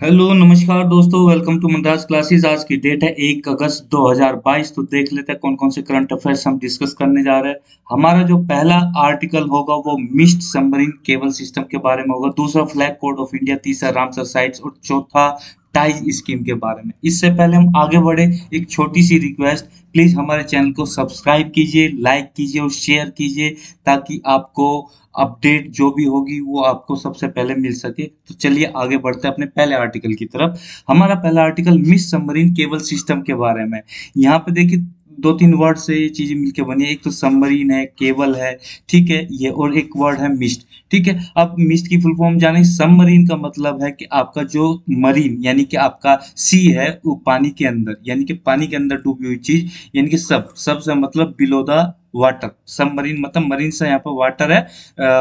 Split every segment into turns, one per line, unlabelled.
Hello नमस्कार दोस्तों, welcome to मंदास classes. आज की डेट है 1 अगस्त 2022। तो देख लेते हैं कौन कौन से करंट अफेयर्स हम डिस्कस करने जा रहे हैं। हमारा जो पहला आर्टिकल होगा वो मिस्ट सबमरीन केबल सिस्टम के बारे में होगा, दूसरा फ्लैग कोड ऑफ इंडिया, तीसरा रामसर साइट्स और चौथा टाइज स्कीम के बारे में। इससे पहले हम आगे बढ़े, एक छोटी सी रिक्वेस्ट, प्लीज हमारे चैनल को सब्सक्राइब कीजिए, लाइक कीजिए और शेयर कीजिए ताकि आपको अपडेट जो भी होगी वो आपको सबसे पहले मिल सके। तो चलिए आगे बढ़ते हैं अपने पहले आर्टिकल की तरफ। हमारा पहला article miss submarine cable system के बारे में। यहाँ पे देखिए दो तीन वर्ड से ये चीजें मिलके बनी है। एक तो सबमरीन है, केबल है, ठीक है ये, और एक वर्ड है मिस्ट। ठीक है, अब मिस्ट की फुल फॉर्म जाने। सबमरीन का मतलब है कि आपका जो मरीन यानी कि आपका सी है वो पानी के अंदर, यानी कि पानी के अंदर डूबी हुई चीज, यानी कि सब से मतलब बिलो द वाटर। सबमरीन मतलब मरीन से यहाँ पर वाटर है,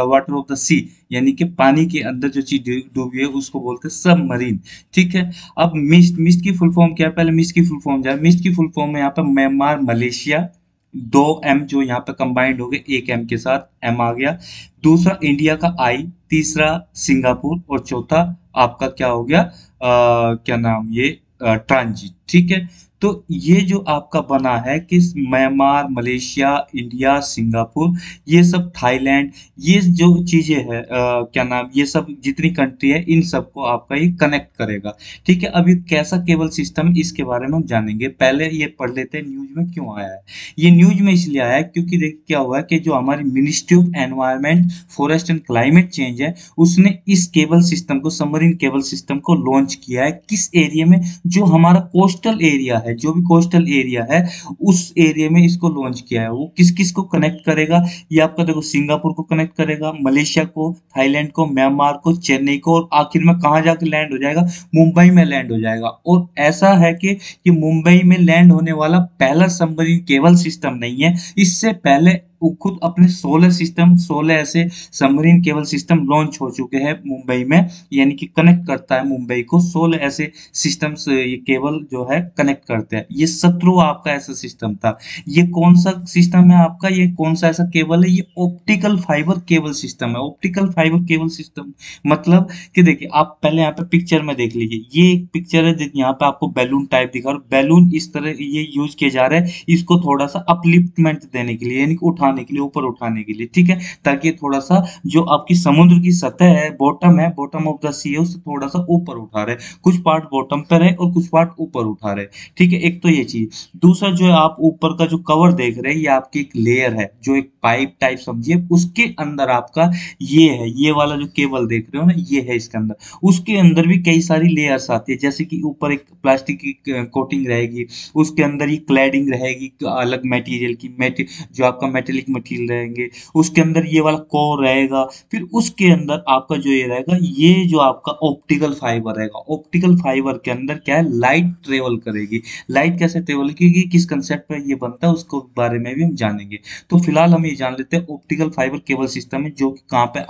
वाटर ऑफ द सी, यानी कि पानी के अंदर जो चीज डूबी है उसको बोलते हैं सबमरीन। ठीक है, अब मिस्ट, मिस्ट की फुल फॉर्म क्या है, पहले मिस्ट की फुल फॉर्म जाए। मिस्ट की फुल फॉर्म है यहाँ पे म्यांमार मलेशिया, दो एम जो यहाँ पे कंबाइंड हो गए, एक एम के साथ एम आ गया। दूसरा इंडिया का आई, तीसरा सिंगापुर और चौथा आपका क्या हो गया, क्या नाम ये, ट्रांजिट। ठीक है, तो ये जो आपका बना है कि म्यांमार मलेशिया इंडिया सिंगापुर, ये सब थाईलैंड, ये जो चीजें है, क्या नाम, ये सब जितनी कंट्री है इन सबको आपका ये कनेक्ट करेगा। ठीक है, अब ये कैसा केबल सिस्टम, इसके बारे में हम जानेंगे। पहले ये पढ़ लेते हैं न्यूज में क्यों आया है। ये न्यूज में इसलिए आया है क्योंकि देख क्या हुआ है कि जो हमारी ministry of environment forest and climate change है, उसने इस केबल सिस्टम को, सबमरीन केबल सिस्टम को लॉन्च किया है। किस एरिया में, जो हमारा कोस्टल एरिया है, जो भी कोस्टल एरिया है उस एरिया में इसको लॉन्च किया है। वो किस किस को कनेक्ट करेगा, ये आपका देखो सिंगापुर को कनेक्ट करेगा, मलेशिया को, थाईलैंड को, म्यांमार को, चेन्नई को, और आखिर में कहाँ जाके लैंड हो जाएगा, मुंबई में लैंड हो जाएगा। और ऐसा है कि ये मुंबई में लैंड होने वाला पहला सबमरीन केबल सिस्टम नहीं है। इससे पहले वो खुद अपने 16 सिस्टम, 16 ऐसे सबमरीन केबल सिस्टम लॉन्च हो चुके हैं मुंबई में, यानी कि कनेक्ट करता है मुंबई को। 16 ऐसे सिस्टम्स ये केबल जो है कनेक्ट करते हैं। ये 17वां आपका ऐसा सिस्टम था। ये कौन सा सिस्टम है आपका, ये कौन सा ऐसा केबल है, ये ऑप्टिकल फाइबर केबल सिस्टम है। ऑप्टिकल फाइबर केबल सिस्टम मतलब कि देखिए आप पहले यहाँ पे पिक्चर में देख लीजिए, ये एक पिक्चर है यहाँ पे आपको बैलून टाइप दिखा, और बैलून इस तरह ये यूज किए जा रहे हैं इसको थोड़ा सा अपलिफ्टमेंट देने के लिए, यानी कि उठाने के लिए, ऊपर उठाने के लिए। ठीक है, ताकि थोड़ा सा जो आपकी समुद्र की सतह है, बॉटम है, बॉटम ऑफ द सी है, उससे थोड़ा सा ऊपर उठा रहे हैं। कुछ पार्ट बॉटम पर है और कुछ पार्ट ऊपर उठा रहे हैं। ठीक है, एक तो ये चीज। दूसरा जो है आप ऊपर का जो कवर देख रहे हैं, ये आपकी एक लेयर है, जो एक पाइप टाइप समझिए, उसके अंदर आपका ये है, ये वाला जो केबल देख रहे हो ना, ये है इसके अंदर। उसके अंदर भी कई सारी लेयर्स आती है, जैसे कि ऊपर एक प्लास्टिक की कोटिंग रहेगी, उसके अंदर ही क्लैडिंग रहेगी अलग मटेरियल की, जो आपका मेटेलिक मटेरियल रहेंगे, उसके अंदर ये वाला कोर रहेगा। फिर उसके अंदर आपका जो ये रहेगा, ये जो आपका ऑप्टिकल फाइबर रहेगा। ऑप्टिकल फाइबर के अंदर क्या है, लाइट ट्रेवल करेगी। लाइट कैसे ट्रेवल करेगी, किस कंसेप्ट पर ये बनता है, उसको बारे में भी हम जानेंगे। तो फिलहाल हम ये जान लेते हैं ऑप्टिकल फाइबर केबल सिस्टम है जो कि कहाँ पे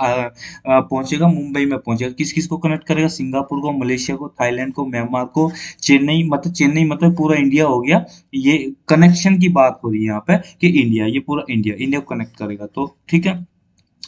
पहुंचेगा, मुंबई में पहुंचेगा। किस किस को कनेक्ट करेगा, सिंगापुर को, मलेशिया को, थाईलैंड को, म्यांमार को, चेन्नई मतलब पूरा इंडिया हो गया। ये कनेक्शन की बात हो रही है यहाँ पे कि इंडिया, ये पूरा इंडिया, इंडिया को कनेक्ट करेगा। तो ठीक है,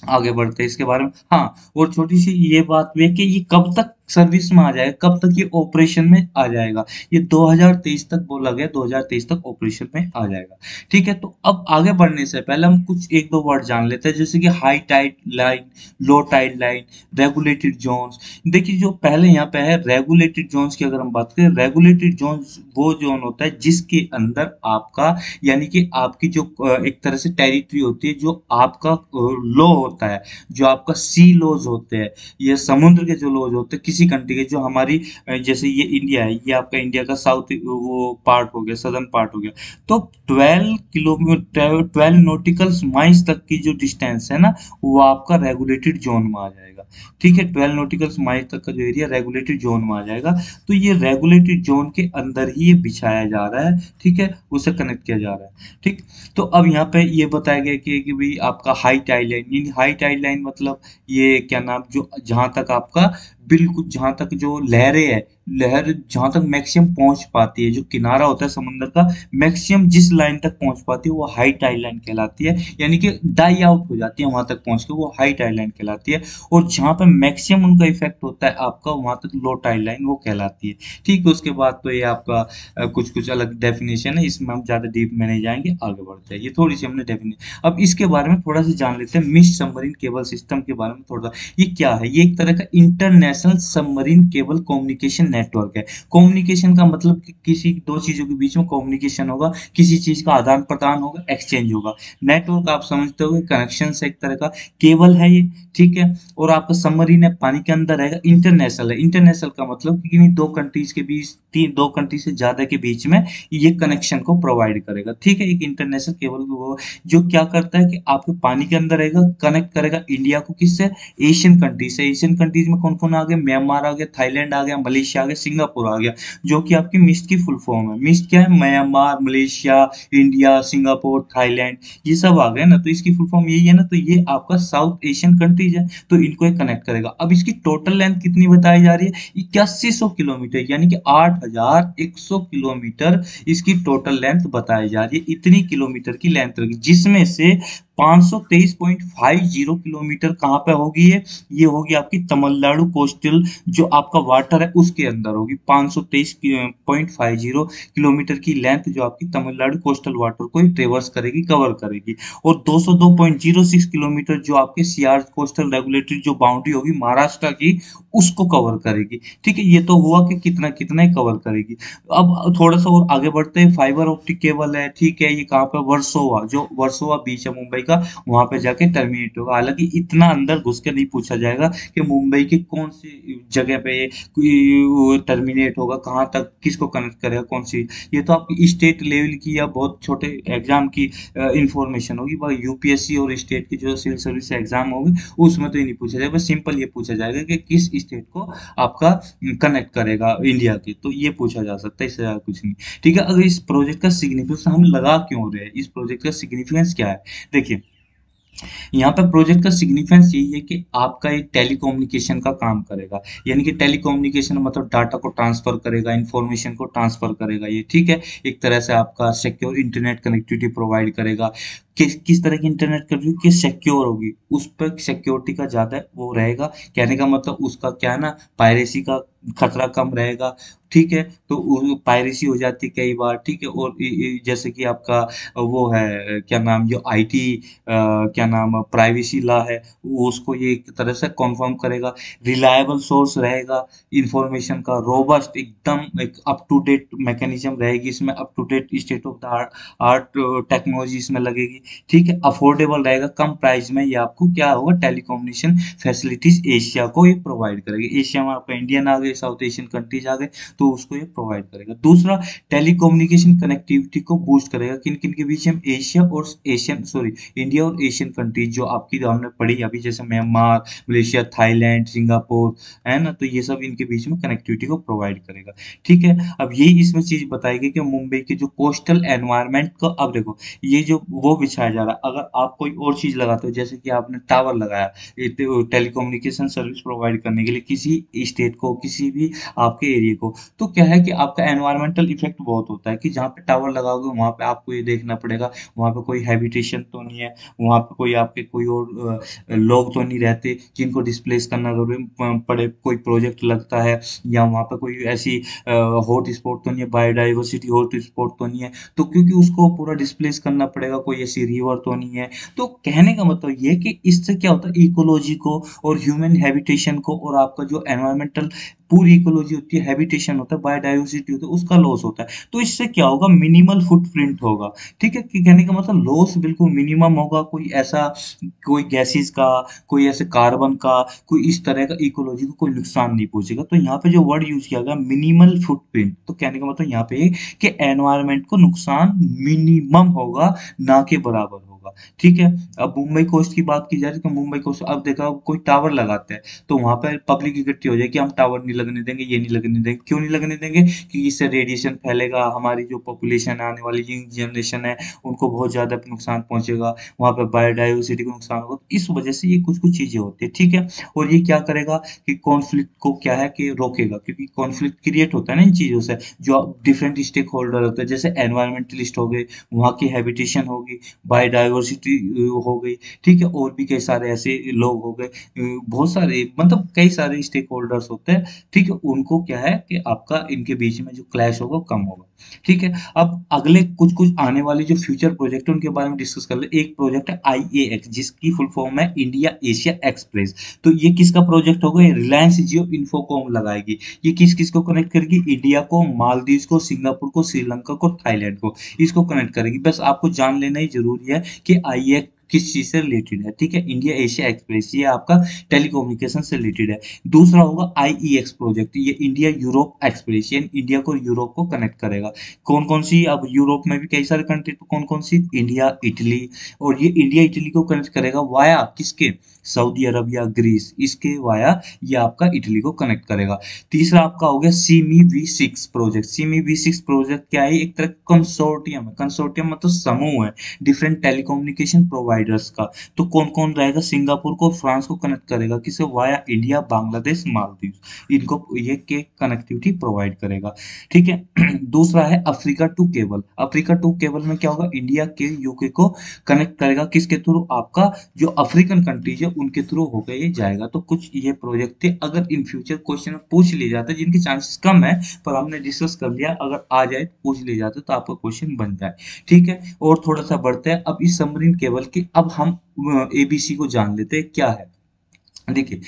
आगे बढ़ते हैं इसके बारे में। हाँ, और छोटी सी ये बात भी है कि ये कब तक सर्विस में आ जाएगा, कब तक ये ऑपरेशन में आ जाएगा। ये 2023 तक बोला गया, 2023 तक ऑपरेशन में आ जाएगा। ठीक है, तो अब आगे बढ़ने से पहले हम कुछ एक दो वर्ड जान लेते हैं, जैसे कि high tide line, low tide line, regulated zones. देखिए जो पहले यहाँ पे है रेगुलेटेड जोन्स की अगर हम बात करें, रेगुलेटेड जोन्स वो जोन होता है जिसके अंदर आपका, यानी कि आपकी जो एक तरह से टेरिटरी होती है, जो आपका लो होता है, जो आपका सी लॉज होते हैं, ये समुद्र के जो लॉज होते हैं किसी कंट्री के, जो हमारी जैसे ये इंडिया है, ये आपका इंडिया का साउथ वो पार्ट हो गया, सदर्न पार्ट हो गया। तो 12 किलोमीटर, 12 नॉटिकल माइल्स तक की जो डिस्टेंस है ना, वो आपका रेगुलेटेड जोन में आ जाएगा। ठीक है, 12 नॉटिकल माइल तक का जो एरिया रेगुलेटेड जोन में आ जाएगा। तो ये रेगुलेटेड जोन के अंदर ही ये बिछाया जा रहा है। ठीक है, उसे कनेक्ट किया जा रहा है। ठीक, तो अब यहाँ पे ये बताया गया कि भाई आपका हाई टाइड लाइन, यानी हाई टाइड लाइन मतलब ये क्या नाम, जो जहां तक आपका बिल्कुल जहाँ तक जो लहरें है, लहर जहाँ तक मैक्सिमम पहुंच पाती है, जो किनारा होता है समुद्र का, मैक्सिमम जिस लाइन तक पहुंच पाती है वो हाई टाइड लाइन कहलाती है, यानी कि डाई आउट हो जाती है वहां तक पहुंच के, वो हाई टाइड लाइन कहलाती है। और जहाँ पे मैक्सिमम उनका इफेक्ट होता है आपका, वहां तक लो टाइड लाइन वो कहलाती है। ठीक है, उसके बाद तो ये आपका कुछ कुछ अलग डेफिनेशन है, इसमें हम ज्यादा डीप में नहीं जाएंगे, आगे बढ़ते हैं। ये थोड़ी सी हमने डेफिनेशन, अब इसके बारे में थोड़ा सा जान लेते हैं, मिस्ट सबमरीन केबल सिस्टम के बारे में थोड़ा। ये क्या है? ये एक तरह का international submarine cable communication network है। कम्युनिकेशन का मतलब कि किसी दो चीजों के बीच में कम्युनिकेशन होगा, किसी चीज का आदान प्रदान होगा, एक्सचेंज होगा। नेटवर्क आप समझते हो, कनेक्शन से एक तरह का केबल है ये। ठीक है, और आपका सबमरीन है, पानी के अंदर रहेगा, इंटरनेशनल है। इंटरनेशनल का मतलब कि किन्हीं दो कंट्रीज के बीच, तीन दो कंट्री से ज्यादा के बीच में ये कनेक्शन को प्रोवाइड करेगा। ठीक है, एक इंटरनेशनल केबल वो जो क्या करता है कि आपके पानी के अंदर रहेगा, कनेक्ट करेगा इंडिया को किससे? एशियन कंट्रीज से। एशियन कंट्रीज में कौन कौन आ गया? म्यांमार आ गया, थाईलैंड आ गया, मलेशिया आ गया, सिंगापुर आ गया, जो कि आपकी मिस्ट की फुल फॉर्म है। मिस्ट क्या है? Myanmar, Malaysia, India, Singapore, Thailand, ये सब आ गए ना, तो इसकी फुल फॉर्म यही है ना, तो ये आपका साउथ एशियन कंट्रीज है, तो इनको ये कनेक्ट करेगा। अब इसकी टोटल लेंथ कितनी बताई जा रही है? 8100 किलोमीटर, यानी कि 8100 किलोमीटर इसकी टोटल लेंथ बताई जा रही है। इतनी किलोमीटर की लेंथ होगी, जिसमें से 523.50 किलोमीटर कहाँ पे होगी? ये होगी आपकी तमिलनाडु कोस्टल, जो आपका वाटर है उसके अंदर होगी। 523.50 किलोमीटर की लेंथ जो आपकी तमिलनाडु कोस्टल वाटर को ट्रेवर्स करेगी, कवर करेगी। और 202.06 किलोमीटर जो आपके सीआर कोस्टल रेगुलेटरी जो बाउंड्री होगी महाराष्ट्र की, उसको कवर करेगी। ठीक है, ये तो हुआ कि कितना कितना ही कवर करेगी। अब थोड़ा सा और आगे बढ़ते हैं, फाइबर ऑप्टिक केबल है। ठीक है, ये कहाँ पे? वर्सोवा, जो वर्सोवा बीच है मुंबई का, वहां पे जाके टर्मिनेट होगा। हालांकि इतना अंदर घुस के नहीं पूछा जाएगा कि मुंबई की कौन सी जगह पे ये टर्मिनेट होगा, कहाँ तक किसको कनेक्ट करेगा, कौन सी। ये तो आपकी स्टेट लेवल की या बहुत छोटे एग्जाम की इंफॉर्मेशन होगी, वह यूपीएससी और स्टेट की जो सिविल सर्विस एग्जाम होगी उसमें तो ये नहीं पूछा जाएगा। बस सिंपल ये पूछा जाएगा कि किस स्टेट को आपका कनेक्ट करेगा इंडिया की, तो ये पूछा जा सकता है, इससे ज्यादा कुछ नहीं। ठीक है, अगर इस प्रोजेक्ट का सिग्निफिकेंस हम लगा क्यों रहे हैं, इस प्रोजेक्ट का सिग्निफिकेंस क्या है? देखिए, यहाँ पे प्रोजेक्ट का सिग्निफिकेंस यही है कि आपका एक टेलीकम्युनिकेशन का काम करेगा, यानी कि टेलीकम्युनिकेशन मतलब डाटा को ट्रांसफर करेगा, इंफॉर्मेशन को ट्रांसफर करेगा ये। ठीक है, एक तरह से आपका सिक्योर इंटरनेट कनेक्टिविटी प्रोवाइड करेगा। किस तरह की इंटरनेट कनेक्टिविटी? सिक्योर होगी, उस पर सिक्योरिटी का ज्यादा वो रहेगा। कहने का मतलब उसका क्या है ना, पायरेसी का खतरा कम रहेगा। ठीक है, तो पायरेसी हो जाती है कई बार। ठीक है, और जैसे कि आपका वो है क्या नाम, जो आईटी क्या नाम प्राइवेसी लॉ है, वो उसको ये एक तरह से कॉन्फर्म करेगा। रिलायबल सोर्स रहेगा इंफॉर्मेशन का, रोबस्ट एकदम एक अप टू डेट मैकेनिज्म रहेगी इसमें, up to date state of the art technology इसमें लगेगी। ठीक है, अफोर्डेबल रहेगा, कम प्राइस में ये आपको क्या होगा, टेलीकम्युनिकेशन फैसिलिटीज एशिया को ये प्रोवाइड करेगी। एशिया में आपका इंडियन आ गए, साउथ एशियन कंट्रीज आ गए, तो उसको ये प्रोवाइड करेगा। दूसरा, टेलीकम्युनिकेशन कनेक्टिविटी को बूस्ट करेगा, किन किन के बीच में? एशिया और एशियन, सॉरी, इंडिया और एशियन कंट्रीज जो आपकी हमने पढ़ी अभी, जैसे म्यांमार, मलेशिया, थाईलैंड, सिंगापुर, है ना, तो ये सब इनके बीच में कनेक्टिविटी को प्रोवाइड करेगा। ठीक है, अब यही इसमें चीज बताएगी कि मुंबई के जो कोस्टल एनवायरनमेंट को, अब देखो ये जो वो बिछाया जा रहा है, अगर आप कोई और चीज लगाते हो, जैसे कि आपने टावर लगाया टेलीकम्युनिकेशन सर्विस प्रोवाइड करने के लिए किसी स्टेट को, किसी भी आपके एरिया को, तो क्या है कि आपका एनवायरमेंटल इफेक्ट बहुत होता है कि जहाँ पे टावर लगाओगे वहां पे आपको ये देखना पड़ेगा वहां पे कोई हैबिटेशन तो नहीं है, वहां पे कोई आपके कोई और लोग तो नहीं रहते जिनको डिस्प्लेस करना जरूरी पड़े, कोई प्रोजेक्ट लगता है, या वहां पे कोई ऐसी हॉट स्पॉट तो नहीं है, बायोडाइवर्सिटी हॉट स्पॉट तो नहीं है, तो क्योंकि उसको पूरा डिस्प्लेस करना पड़ेगा, कोई ऐसी रिवर तो नहीं है। तो कहने का मतलब ये है कि इससे क्या होता है, इकोलॉजी को और ह्यूमन हैबिटेशन को, और आपका जो एनवायरमेंटल पूरी इकोलॉजी होती है, हैबिटेशन होता है, बायोडाइवर्सिटी होता है, उसका लॉस होता है। तो इससे क्या होगा, मिनिमल फुटप्रिंट होगा। ठीक है, कि कहने का मतलब लॉस बिल्कुल मिनिमम होगा, कोई ऐसा कोई गैसेस का, कोई ऐसे कार्बन का, कोई इस तरह का इकोलॉजी को कोई नुकसान नहीं पहुंचेगा। तो यहाँ पे जो वर्ड यूज किया गया मिनिमल फुटप्रिंट, तो कहने का मतलब यहाँ पे है कि एनवायरनमेंट को नुकसान मिनिमम होगा, ना के बराबर होगा। ठीक है। अब मुंबई कोस्ट की बात की जाए तो मुंबई कोस्ट अब देखा कोई टावर लगाते हैं तो वहां पर पब्लिक इकट्ठी हो जाए कि हम टावर नहीं लगने देंगे, ये नहीं लगने देंगे। क्यों नहीं लगने देंगे? क्योंकि इससे रेडिएशन फैलेगा, हमारी जो पॉपुलेशन है, आने वाली यंग जनरेशन है, उनको बहुत ज्यादा नुकसान पहुंचेगा, वहां पर बायोडाइवर्सिटी को नुकसान होगा। तो इस वजह से ये कुछ कुछ चीजें होती है, ठीक है। और ये क्या करेगा कि कॉन्फ्लिक्ट को क्या है कि रोकेगा, क्योंकि कॉन्फ्लिक्ट क्रिएट होता है ना इन चीजों से। जो डिफरेंट स्टेक होल्डर होते हैं, जैसे एनवायरमेंटलिस्ट हो गए, वहाँ की हैबिटेशन होगी, बायोडाइवर्सिटी हो गई, ठीक है, और भी कई सारे ऐसे लोग हो गए, बहुत सारे मतलब कई सारे स्टेक होल्डर्स होते हैं, ठीक है। उनको क्या है कि आपका इनके बीच में जो क्लैश होगा वो कम होगा, ठीक है। अब अगले कुछ कुछ आने वाले जो फ्यूचर प्रोजेक्ट है उनके बारे में डिस्कस कर ले। एक प्रोजेक्ट है IAX, जिसकी फुल फॉर्म है इंडिया एशिया एक्सप्रेस। तो ये किसका प्रोजेक्ट होगा? ये रिलायंस जियो इन्फोकॉम लगाएगी। ये किस किस को कनेक्ट करेगी? इंडिया को, मालदीव को, सिंगापुर को, श्रीलंका को, थाईलैंड को, इसको कनेक्ट करेगी। बस आपको जान लेना ही जरूरी है कि IAX किस चीज से रिलेटेड है, ठीक है। इंडिया एशिया एक्सप्रेस ये आपका टेलीकम्युनिकेशन से रिलेटेड है। दूसरा होगा IEX प्रोजेक्ट, ये इंडिया यूरोप एक्सप्रेस, ये इंडिया को यूरोप को कनेक्ट करेगा। कौन कौन सी? अब यूरोप में भी कई सारे कंट्री, तो कौन कौन सी? India, Italy. और ये इंडिया इटली को कनेक्ट करेगा वाया किसके? सऊदी अरबिया, ग्रीस, इसके वाया ये आपका इटली को कनेक्ट करेगा। तीसरा आपका हो गया semi V6 project. Semi V6 project क्या है? एक तरह कंसोर्टियम है। कंसोर्टियम मतलब समूह है डिफरेंट टेलीकम्युनिकेशन प्रोवाइडर्स का। तो कौन कौन रहेगा? सिंगापुर को, फ्रांस को कनेक्ट करेगा, किसे? वाया इंडिया, बांग्लादेश, मालदीव, इनको ये के कनेक्टिविटी प्रोवाइड करेगा, ठीक है। दूसरा है Africa two cable. Africa two cable में क्या होगा? इंडिया के यूके को कनेक्ट करेगा, किसके थ्रू? आपका जो अफ्रीकन कंट्रीज है उनके थ्रू होकर ये जाएगा। तो कुछ ये प्रोजेक्ट थे, अगर इन फ्यूचर क्वेश्चन पूछ लिए जाते हैं, जिनके चांसेस कम है पर हमने डिस्कस कर लिया, अगर आ जाए पूछ लिए जाते तो आपका क्वेश्चन बन जाए, ठीक है। और थोड़ा सा बढ़ते हैं अब इस सबमरीन केबल की। अब हम ABC को जान लेते हैं क्या है। देखिए,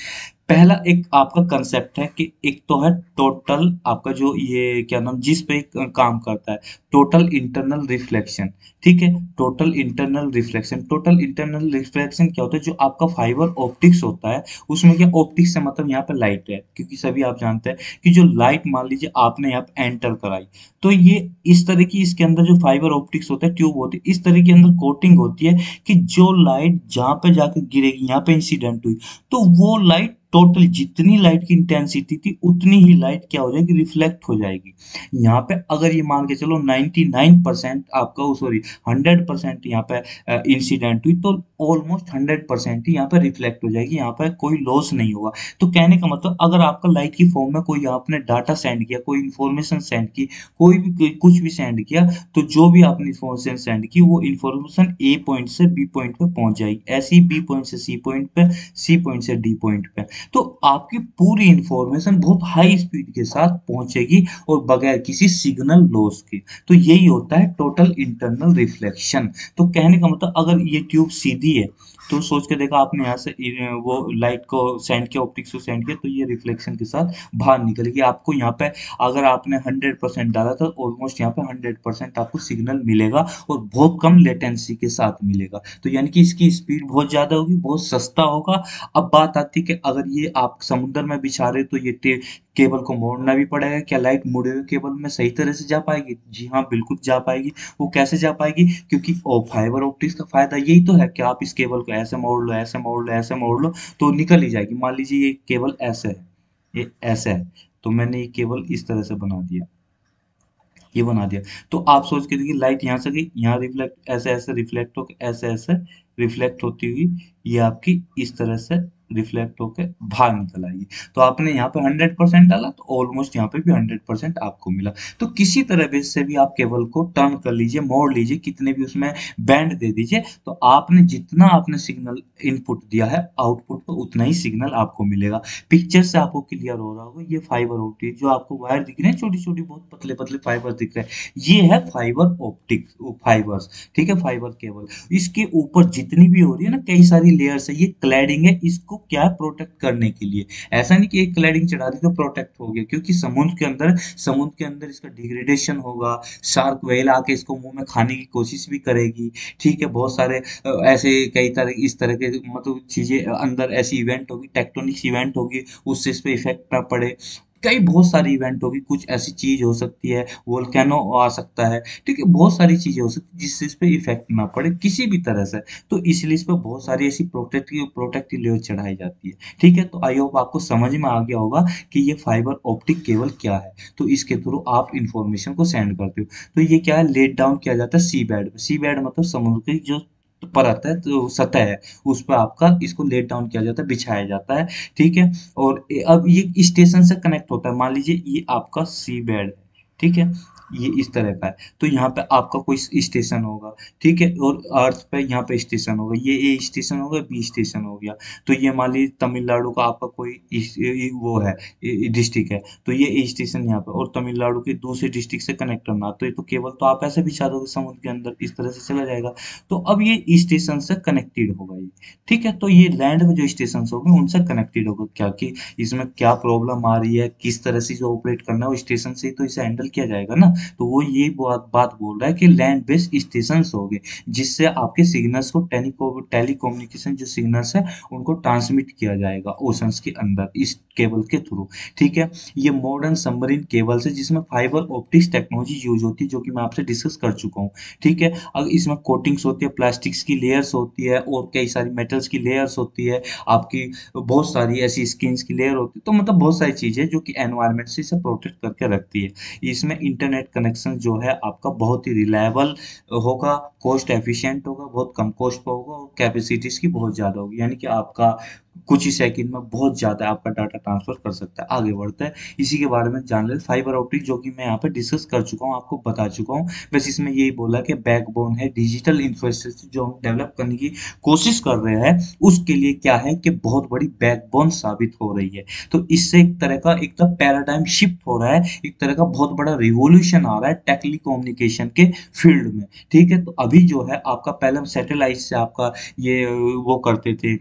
पहला एक आपका कंसेप्ट है कि एक तो है टोटल, आपका जो ये क्या नाम जिस पे काम करता है, टोटल इंटरनल रिफ्लेक्शन, ठीक है। Total internal reflection, total internal reflection क्या होता है? जो आपका फाइबर ऑप्टिक्स होता है उसमें क्या, ऑप्टिक्स से मतलब यहाँ पे लाइट है, क्योंकि सभी आप जानते हैं कि जो लाइट मान लीजिए आपने यहाँ पे एंटर कराई, तो ये इस तरह की इसके अंदर जो फाइबर ऑप्टिक्स होता है, ट्यूब होती है, इस तरह के अंदर कोटिंग होती है कि जो लाइट जहाँ पे जाकर गिरेगी, यहाँ पे इंसिडेंट हुई, तो वो लाइट टोटल जितनी लाइट की इंटेंसिटी थी उतनी ही लाइट क्या हो जाएगी? रिफ्लेक्ट हो जाएगी। यहाँ पे अगर ये मान के चलो 99% आपका, सॉरी 100% यहाँ पे इंसिडेंट हुई, तो ऑलमोस्ट 100% ही यहाँ पे रिफ्लेक्ट हो जाएगी, यहाँ पे कोई लॉस नहीं होगा। तो कहने का मतलब, अगर आपका लाइट की फॉर्म में कोई आपने डाटा सेंड किया, कोई इंफॉर्मेशन सेंड की, कुछ भी सेंड किया, तो जो भी आपने इंफॉर्मेशन सेंड की वो इंफॉर्मेशन A पॉइंट से B पॉइंट पे पहुंच जाएगी, ऐसी B पॉइंट से C पॉइंट पे, C पॉइंट से D पॉइंट पे। तो आपकी पूरी इंफॉर्मेशन बहुत हाई स्पीड के साथ पहुंचेगी और बगैर किसी सिग्नल लॉस के। तो यही होता है टोटल इंटरनल रिफ्लेक्शन। तो कहने का मतलब, अगर ये ट्यूब सीधी है तो सोच के देखा आपने यहाँ से वो लाइट को सेंड किया, ऑप्टिक्स को सेंड किया, तो ये रिफ्लेक्शन के साथ बाहर निकलेगी। आपको यहाँ पे अगर आपने 100% डाला तो ऑलमोस्ट यहाँ पे 100% आपको सिग्नल मिलेगा, और बहुत कम लेटेंसी के साथ मिलेगा। तो यानी कि इसकी स्पीड बहुत ज्यादा होगी, बहुत सस्ता होगा। अब बात आती है कि अगर ये आप समुद्र में बिछा रहे तो ये केबल को मोड़ना भी पड़ेगा। क्या लाइट मुड़े हुए केबल में सही तरह से जा पाएगी? जी हाँ, बिल्कुल जा पाएगी। वो कैसे जा पाएगी? क्योंकि फाइबर ऑप्टिक्स का फायदा यही तो है कि आप इस केबल को ऐसे मोड़ लो, ऐसे मोड़ लो, ऐसे मोड़ लो, तो निकल ही जाएगी। मान लीजिए ये केबल ऐसे है, ये ऐसे है, तो मैंने ये केबल इस तरह से बना दिया, ये बना दिया, तो आप सोच के देखिए, लाइट यहाँ से गई, यहाँ रिफ्लेक्ट, ऐसे ऐसे रिफ्लेक्ट होकर, ऐसे ऐसे रिफ्लेक्ट होती हुई ये आपकी इस तरह से रिफ्लेक्ट होकर बाहर निकल आएगी। तो आपने यहाँ पे 100% डाला तो ऑलमोस्ट यहाँ पे भी 100% आपको मिला। तो किसी तरह भी से भी आप केबल को टर्न कर लीजिए, मोड़ लीजिए, कितने भी उसमें बैंड दे दीजिए, तो आपने जितना आपने सिग्नल इनपुट दिया है, आउटपुट को उतना ही सिग्नल आपको मिलेगा। पिक्चर से आपको क्लियर हो रहा होगा, ये फाइबर ऑप्टिक जो आपको वायर दिख रहे हैं, छोटी छोटी बहुत पतले पतले फाइबर दिख रहे हैं, ये है फाइबर ऑप्टिक फाइबर्स, ठीक है, फाइबर केबल। इसके ऊपर जितनी भी हो रही है ना, कई सारी लेयर्स है, ये क्लैडिंग है, इसको क्या है, प्रोटेक्ट करने के लिए। ऐसा नहीं कि एक क्लैडिंग चढ़ा दी तो प्रोटेक्ट हो गया, क्योंकि समुद्र के अंदर इसका डिग्रेडेशन होगा, शार्क व्हेल आके इसको मुंह में खाने की कोशिश भी करेगी, ठीक है। बहुत सारे ऐसे कई तरह इस तरह के मतलब चीजें अंदर ऐसी इवेंट होगी, टेक्टोनिक्स इवेंट होगी, उससे इस पे इफेक्ट ना पड़े। कई बहुत सारी इवेंट होगी, कुछ ऐसी चीज हो सकती है, वोल्केनो आ सकता है, ठीक है, बहुत सारी चीजें हो सकती है जिससे इस पे इफेक्ट ना पड़े किसी भी तरह से। तो इसलिए इस पे बहुत सारी ऐसी प्रोटेक्टिव लेयर चढ़ाई जाती है। ठीक है, तो आई होप आपको समझ में आ गया होगा कि ये फाइबर ऑप्टिक केबल क्या है। तो इसके थ्रू आप इंफॉर्मेशन को सेंड करते हो। तो ये क्या है, लेट डाउन किया जाता है सी बेड, सी बेड मतलब समुद्र की जो परत है, तो सतह है, उस पर आपका इसको लेट डाउन किया जाता है, बिछाया जाता है। ठीक है, और अब ये स्टेशन से कनेक्ट होता है। मान लीजिए ये आपका सी बेड है, ठीक है, ये इस तरह का है। तो यहाँ पे आपका कोई स्टेशन होगा, ठीक है, और अर्थ पे यहाँ पे स्टेशन होगा, ये ए स्टेशन होगा, बी स्टेशन हो गया। तो ये मान लीजिए तमिलनाडु का आपका कोई वो है, डिस्ट्रिक्ट है, तो ये स्टेशन यहाँ पे, और तमिलनाडु के दूसरे डिस्ट्रिक्ट से कनेक्ट करना, तो ये तो केबल तो आप ऐसे बिछा दोगे समुद्र के अंदर, इस तरह से चला जाएगा। तो अब ये स्टेशन से कनेक्टेड होगा ये। ठीक है, तो ये लैंड में जो स्टेशन होंगे उनसे कनेक्टेड होगा, क्या कि इसमें क्या प्रॉब्लम आ रही है, किस तरह से जो ऑपरेट करना है, वो स्टेशन से ही तो इसे हैंडल किया जाएगा ना। तो वो ये बात बोल रहा है कि लैंड बेस्ड स्टेशन हो गए, जिससे आपके सिग्नल्स को टेलीकम्युनिकेशन जो सिग्नल्स है उनको ट्रांसमिट किया जाएगा ओशंस के अंदर इस केबल के थ्रू। ठीक है, ये मॉडर्न सबमरीन केबल्स है जिसमें फाइबर ऑप्टिक्स टेक्नोलॉजी यूज होती है, जो कि मैं आपसे डिस्कस कर चुका हूँ। ठीक है, अब इसमें कोटिंग्स होती है, प्लास्टिक्स की लेयर्स होती है, और कई सारी मेटल्स की लेयर्स होती है, आपकी बहुत सारी ऐसी स्किन्स की लेयर होती है। तो मतलब बहुत सारी चीजें जो कि एनवायरनमेंट से इसे प्रोटेक्ट करके रखती है। इसमें इंटरनेट कनेक्शन जो है आपका बहुत ही रिलायबल होगा, कॉस्ट एफिशिएंट होगा, बहुत कम कॉस्ट पर होगा, और कैपेसिटीज की बहुत ज्यादा होगी, यानी कि आपका कुछ ही सेकंड में बहुत ज्यादा आपका डाटा ट्रांसफर कर सकता है। आगे बढ़ते हैं, इसी के बारे में जान ले। फाइबर ऑप्टिक जो कि मैं यहाँ पे डिस्कस कर चुका हूँ, आपको बता चुका हूँ। बस इसमें यही बोला कि बैकबोन है, डिजिटल इंफ्रास्ट्रक्चर जो हम डेवलप करने की कोशिश कर रहे हैं, उसके लिए क्या है कि बहुत बड़ी बैकबोन साबित हो रही है। तो इससे एक तरह का एक तो पैराडाइम शिफ्ट हो रहा है, एक तरह का बहुत बड़ा रिवॉल्यूशन आ रहा है टेलीकम्युनिकेशन के फील्ड में। ठीक है, तो अभी जो है आपका पहले हम सैटेलाइट से आपका ये वो करते थे,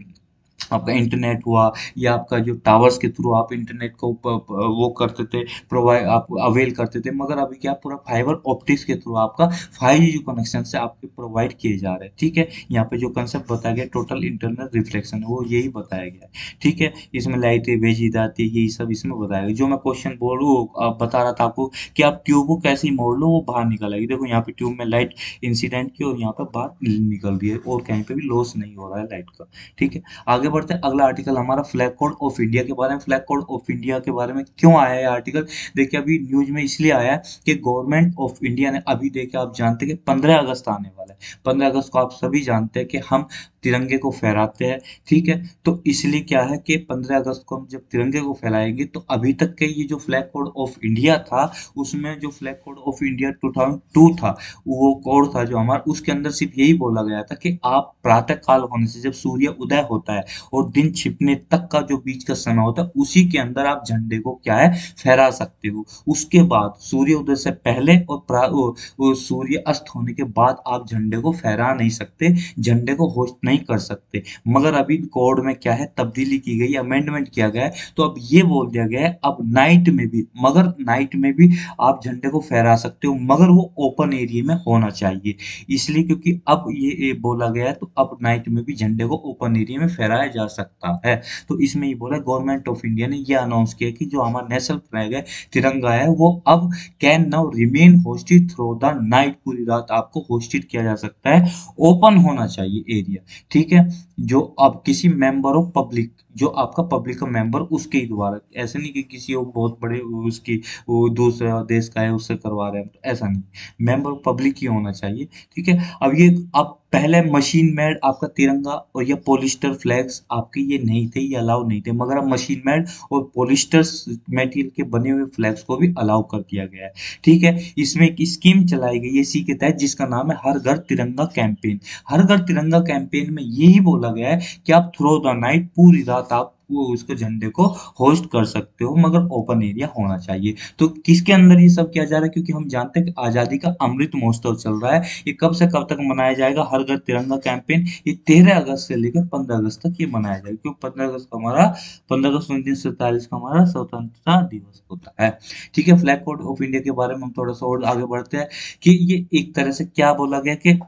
आपका इंटरनेट हुआ, या आपका जो टावर्स के थ्रू आप इंटरनेट को वो करते थे, प्रोवाइड आप अवेल करते थे। मगर अभी क्या पूरा फाइबर ऑप्टिक्स के थ्रू आपका 5G जो कनेक्शन से आपके प्रोवाइड किए जा रहे हैं। ठीक है, यहाँ पे जो कंसेप्ट बताया गया टोटल इंटरनल रिफ्लेक्शन, वो यही बताया गया है। ठीक है, इसमें लाइटें भेजी जाती है, यही सब इसमें बताया गया। जो मैं क्वेश्चन बोल रहा हूँ बता रहा था आपको कि आप ट्यूब को कैसे ही मोड़ लो वो बाहर निकल आएगी। देखो यहाँ पे ट्यूब में लाइट इंसिडेंट की और यहाँ पे बाहर निकल रही है, और कहीं पे भी लॉस नहीं हो रहा है लाइट का। ठीक है, आगे बढ़ते हैं। अगला आर्टिकल हमारा फ्लैग कोड ऑफ इंडिया के बारे में। फ्लैग कोड ऑफ इंडिया के बारे में क्यों आया है आर्टिकल? देखिए अभी न्यूज में इसलिए आया है कि गवर्नमेंट ऑफ इंडिया ने अभी, देखिए आप जानते हैं कि 15 अगस्त आने वाला है। 15 अगस्त को आप सभी जानते हैं कि हम तिरंगे को फहराते हैं। ठीक है, तो इसलिए क्या है कि 15 अगस्त को हम जब तिरंगे को फहराएंगे, तो अभी तक के ये जो फ्लैग कोड ऑफ इंडिया था, उसमें जो फ्लैग कोड ऑफ इंडिया 2002 था, वो कोड था जो हमारा, उसके अंदर सिर्फ यही बोला गया था कि आप प्रातः काल होने से, जब सूर्य उदय होता है और दिन छिपने तक का जो बीच का समय होता है, उसी के अंदर आप झंडे को क्या है, फहरा सकते हो। उसके बाद सूर्य उदय से पहले और सूर्य अस्त होने के बाद आप झंडे को फहरा नहीं सकते, झंडे को होस्ट नहीं कर सकते। मगर अभी कोड में क्या है, तब्दीली की गई, अमेंडमेंट किया गया है। तो अब ये बोल दिया गया है अब नाइट में भी, मगर नाइट में भी आप झंडे को फहरा सकते हो, मगर वो ओपन एरिया में होना चाहिए। इसलिए क्योंकि अब ये बोला गया है, तो अब नाइट में भी झंडे को ओपन एरिया में फहराया जा सकता है। तो इसमें ये बोला गवर्नमेंट ऑफ इंडिया ने ये अनाउंस किया कि जो हमारा नेशनल फ्लैग है, तिरंगा है, वो अब can now remain hosted through the night, पूरी रात आपको होस्टेड किया जा सकता है, ओपन होना चाहिए एरिया। ठीक है, जो अब किसी मेंबर ऑफ पब्लिक, जो आपका पब्लिक का मेंबर, उसके ही द्वारा, ऐसे नहीं कि किसी वो बहुत बड़े उसकी वो दूसरे देश का है उससे करवा रहे हैं, तो ऐसा नहीं, मेंबर पब्लिक ही होना चाहिए। ठीक है, अब ये अब पहले मशीन मेड आपका तिरंगा और ये पॉलिस्टर फ्लैग्स आपके ये नहीं थे, ये अलाउ नहीं थे, मगर अब मशीन मेड और पॉलिस्टर मटेरियल के बने हुए फ्लैग्स को भी अलाउ कर दिया गया है। ठीक है, इसमें एक स्कीम चलाई गई है इसी के तहत, जिसका नाम है हर घर तिरंगा कैंपेन। हर घर तिरंगा कैंपेन में यही बोला गया है कि आप थ्रू द नाइट, पूरी रात आप वो उसको झंडे को होस्ट कर सकते हो, मगर ओपन एरिया होना चाहिए। तो किसके अंदर ये सब किया जा रहा है? क्योंकि हम जानते हैं कि आजादी का अमृत महोत्सव चल रहा है। ये कब से कब तक मनाया जाएगा? हर घर तिरंगा कैंपेन ये 13 अगस्त से लेकर 15 अगस्त तक ये मनाया जाएगा, क्योंकि 15 अगस्त का हमारा 15 अगस्त 1947 का हमारा स्वतंत्रता दिवस होता है। ठीक है, फ्लैग कोड ऑफ इंडिया के बारे में हम थोड़ा सा और आगे बढ़ते हैं कि ये एक तरह से क्या बोला गया कि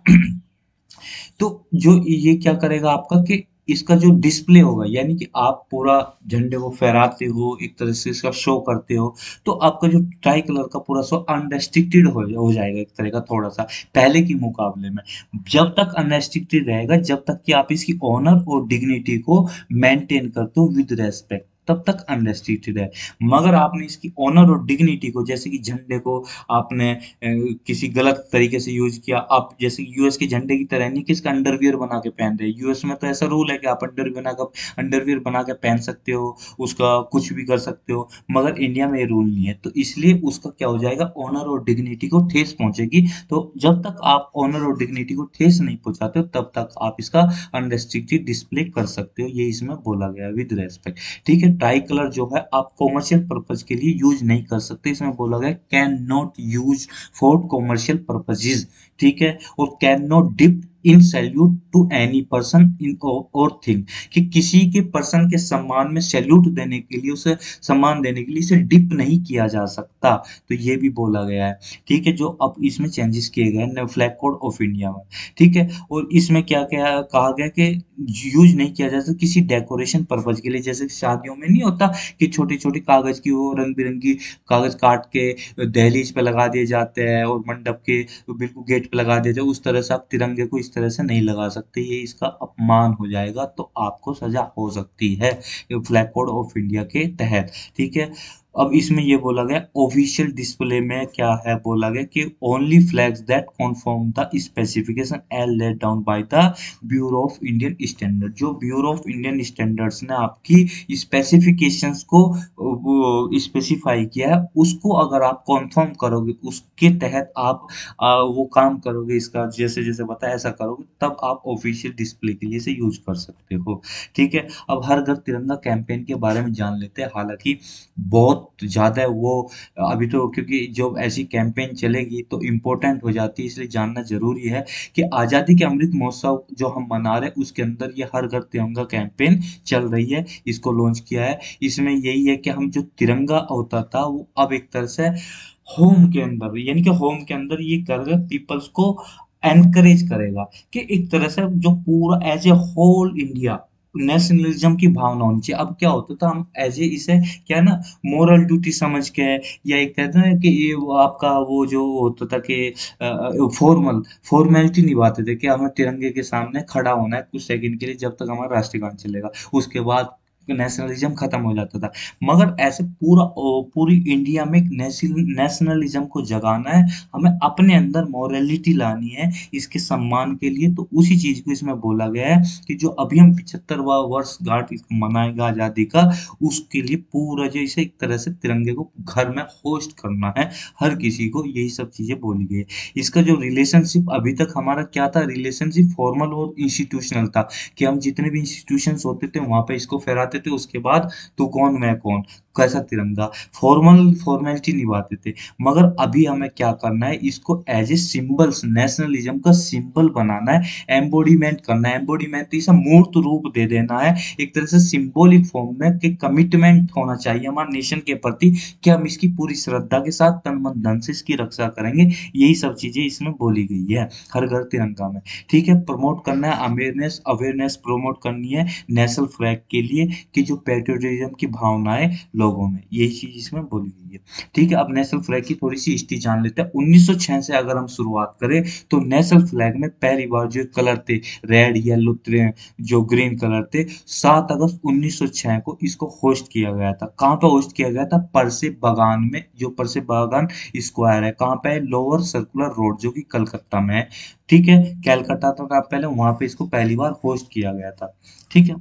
तो जो ये क्या करेगा आपका कि इसका जो डिस्प्ले होगा, यानी कि आप पूरा झंडे को फहराते हो, एक तरह से इसका शो करते हो, तो आपका जो ट्राई कलर का पूरा शो अनरेस्ट्रिक्टेड हो जाएगा एक तरह का, थोड़ा सा पहले के मुकाबले में। जब तक अनरेस्ट्रिक्टेड रहेगा, जब तक कि आप इसकी ऑनर और डिग्निटी को मेंटेन करते हो विद रेस्पेक्ट, तब तक अनरेस्ट्रिक्टेड है। मगर आपने इसकी ऑनर और डिग्निटी को, जैसे कि झंडे को आपने किसी गलत तरीके से यूज किया, आप जैसे यूएस के झंडे की तरह नहीं कि इसका अंडरवियर बना के पहन रहे हैं। यूएस में तो ऐसा रूल है कि आप अंडरवियर बना के पहन सकते हो, उसका कुछ भी कर सकते हो, मगर इंडिया में ये रूल नहीं है। तो इसलिए उसका क्या हो जाएगा, ऑनर और डिग्निटी को ठेस पहुंचेगी। तो जब तक आप ऑनर और डिग्निटी को ठेस नहीं पहुंचाते हो, तब तक आप इसका अनरेस्ट्रिक्टेड डिस्प्ले कर सकते हो, ये इसमें बोला गया है विद रेस्पेक्ट। ठीक है, ट्राई कलर जो है आप कॉमर्शियल पर्पज के लिए यूज नहीं कर सकते, इसमें बोला गया can not use for commercial purposes. ठीक है, और can not dip in salute to any person in और थिंग, कि किसी के पर्सन के सम्मान में सैल्यूट देने के लिए, उसे सम्मान देने के लिए इसे डिप नहीं किया जा सकता। तो ये भी बोला गया है। ठीक है, जो अब इसमें चेंजेस किए गए हैं फ्लैग कोड ऑफ इंडिया में। ठीक है, और इसमें क्या क्या कहा गया कि यूज नहीं किया जा सकता किसी डेकोरेशन पर्पज के लिए, जैसे शादियों में नहीं होता कि छोटी छोटी कागज की वो रंग बिरंगी कागज काट के दहलीज पे लगा दिए जाते हैं और मंडप के बिल्कुल गेट पे लगा दिए जाए, उस तरह से आप तिरंगे को इस तरह से नहीं लगा सकते, ये इसका अपमान हो जाएगा, तो आपको सजा हो सकती है फ्लैग कोड ऑफ इंडिया के तहत। ठीक है, अब इसमें ये बोला गया ऑफिशियल डिस्प्ले में क्या है, बोला गया कि only flags that confirm the specification as laid down by the Bureau of Indian Standard. जो ब्यूरो ऑफ इंडियन स्टैंडर्ड्स ने आपकी स्पेसिफिकेशंस को स्पेसिफाई किया है, उसको अगर आप कॉन्फर्म करोगे, उसके तहत आप वो काम करोगे, इसका जैसे जैसे बताया ऐसा करोगे, तब आप ऑफिशियल डिस्प्ले के लिए इसे यूज कर सकते हो। ठीक है, अब हर घर तिरंगा कैंपेन के बारे में जान लेते हैं। हालांकि बहुत ज़्यादा है वो, अभी तो क्योंकि जो ऐसी कैंपेन चलेगी तो इम्पोर्टेंट हो जाती है, इसलिए जानना ज़रूरी है कि आज़ादी के अमृत महोत्सव जो हम मना रहे हैं, उसके अंदर ये हर घर तिरंगा कैंपेन चल रही है, इसको लॉन्च किया है। इसमें यही है कि हम जो तिरंगा होता था वो अब एक तरह से होम के अंदर, यानी कि होम के अंदर ये कर पीपल्स को एनकरेज करेगा कि एक तरह से जो पूरा as a whole India nationalism की भावना होनी चाहिए। अब क्या होता था, हम एज ए इसे क्या है ना, मोरल ड्यूटी समझ के, या एक कहते हैं कि ये वो आपका वो जो होता था कि फॉर्मेलिटी निभाते थे कि हमें तिरंगे के सामने खड़ा होना है कुछ सेकंड के लिए, जब तक हमारा राष्ट्रगान चलेगा, उसके बाद नेशनलिज्म खत्म हो जाता था। मगर ऐसे पूरी इंडिया में एक नेशनलिज्म को जगाना है, हमें अपने अंदर मॉरलिटी लानी है इसके सम्मान के लिए। तो उसी चीज को इसमें बोला गया है कि जो अभी हम 75वां वर्षगांठ मनाएगा आजादी का, उसके लिए पूरा जो इसे एक तरह से तिरंगे को घर में होस्ट करना है हर किसी को, यही सब चीजें बोली गई है। इसका जो रिलेशनशिप अभी तक हमारा क्या था, रिलेशनशिप फॉर्मल और इंस्टीट्यूशनल था, कि हम जितने भी इंस्टीट्यूशंस होते थे वहां पे इसको फहराते थे, उसके बाद तू कौन मैं कौन, कैसा तिरंगा, फॉर्मेलिटी निभाते थे। मगर अभी हमें क्या करना है, इसको एज ए सिंबल्स, नेशनलिज्म का सिंबल बनाना है, एम्बॉडीमेंट करना है। एम्बॉडीमेंट तो इसे मूर्त रूप दे देना है, एक तरह से सिंबॉलिक फॉर्म में, कि कमिटमेंट होना चाहिए हमारे नेशन के प्रति कि हम इसकी पूरी श्रद्धा के साथ तन मन धन से इसकी रक्षा करेंगे। यही सब चीजें इसमें बोली गई है हर घर तिरंगा में। ठीक है, प्रमोट करना है अवेयरनेस, प्रमोट करनी है नेशनल फ्लैग के लिए, कि जो पेट्रियोटिज्म की भावनाएं लोगों में, यही चीज इसमें बोली गई है। ठीक है, अब नेशनल फ्लैग की थोड़ी सी हिस्ट्री जान लेते हैं। 1906 से अगर हम शुरुआत करें, तो नेशनल फ्लैग में पहली बार जो कलर थे, रेड येलो जो ग्रीन कलर थे, 7 अगस्त 1906 को इसको होस्ट किया गया था। कहाँ पे होस्ट किया गया था, परसे बागान में, जो परसे बागान स्क्वायर है, कहाँ पे है, लोअर सर्कुलर रोड, जो कि कलकत्ता में है। ठीक है, कैलकाटा था पहले, वहां पे इसको पहली बार होस्ट किया गया था। ठीक है,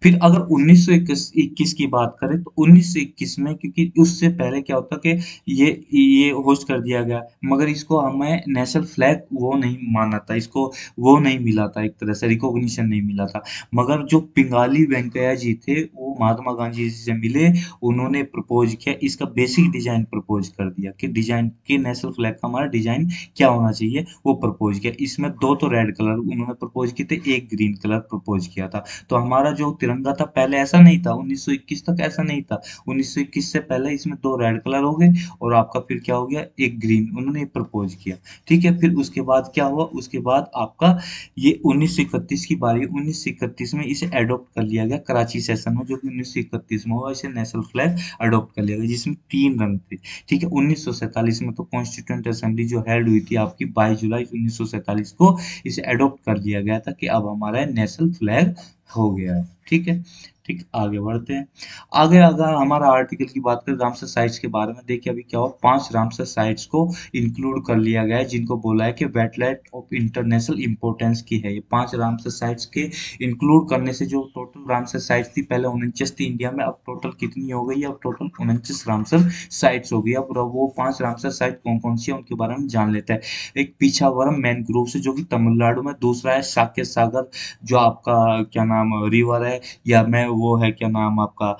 फिर अगर 1921 की बात करें, तो 1921 में, क्योंकि उससे पहले क्या होता कि ये होस्ट कर दिया गया, मगर इसको हमें नेशनल फ्लैग वो नहीं माना था, इसको वो नहीं मिला था, एक तरह से रिकॉग्निशन नहीं मिला था। मगर जो पिंगाली वेंकैया जी थे, वो महात्मा गांधी जी से मिले, उन्होंने प्रपोज किया, इसका बेसिक डिजाइन प्रपोज कर दिया कि डिजाइन के नेशनल फ्लैग का हमारा डिजाइन क्या होना चाहिए, वो प्रपोज किया। इसमें दो तो रेड कलर उन्होंने प्रपोज किए थे, एक ग्रीन कलर प्रपोज किया था। तो हमारा जो तिरंगा था, पहले ऐसा नहीं था, 1921 तक ऐसा नहीं था। 1921 से पहले इसमें 2 रेड कलर हो गए और आपका फिर क्या हो गया, एक ग्रीन, उन्होंने प्रपोज किया। ठीक है, फिर उसके बाद क्या हुआ, उसके बाद आपका ये 1931 की बारी, 1931 में इसे अडॉप्ट कर लिया गया कराची सेशन में, जो कि 1931 में हुआ, इसे नेशनल फ्लैग अडॉप्ट कर लिया गया, जिसमें 3 रंग थे। ठीक है, 1947 में तो कॉन्स्टिट्यूंट असेंबली जो हेल्ड हुई थी आपकी 22 जुलाई 1947 को, इसे अडॉप्ट कर लिया गया था कि अब हमारा नेशनल फ्लैग हो गया है। ठीक है, ठीक, आगे बढ़ते हैं। आगे अगर हमारा आर्टिकल की बात करें रामसर साइट्स के बारे में, देखिए अभी क्या हुआ, 5 रामसर साइट्स को इंक्लूड कर लिया गया है, जिनको बोला है कि वेटलैंड ऑफ इंटरनेशनल इंपॉर्टेंस की है। ये 5 रामसर साइट्स के इंक्लूड करने से जो टोटल रामसर साइट्स थी, पहले 49 थी इंडिया में, अब टोटल कितनी हो गई, अब टोटल 49 रामसर साइट्स हो गई। अब वो 5 रामसर साइट कौन कौन सी है उनके बारे में जान लेते हैं। एक पीछावरम मैनग्रोव से, जो कि तमिलनाडु में, दूसरा है साकेत सागर, जो आपका क्या नाम रिवर है, या मैं वो है क्या नाम आपका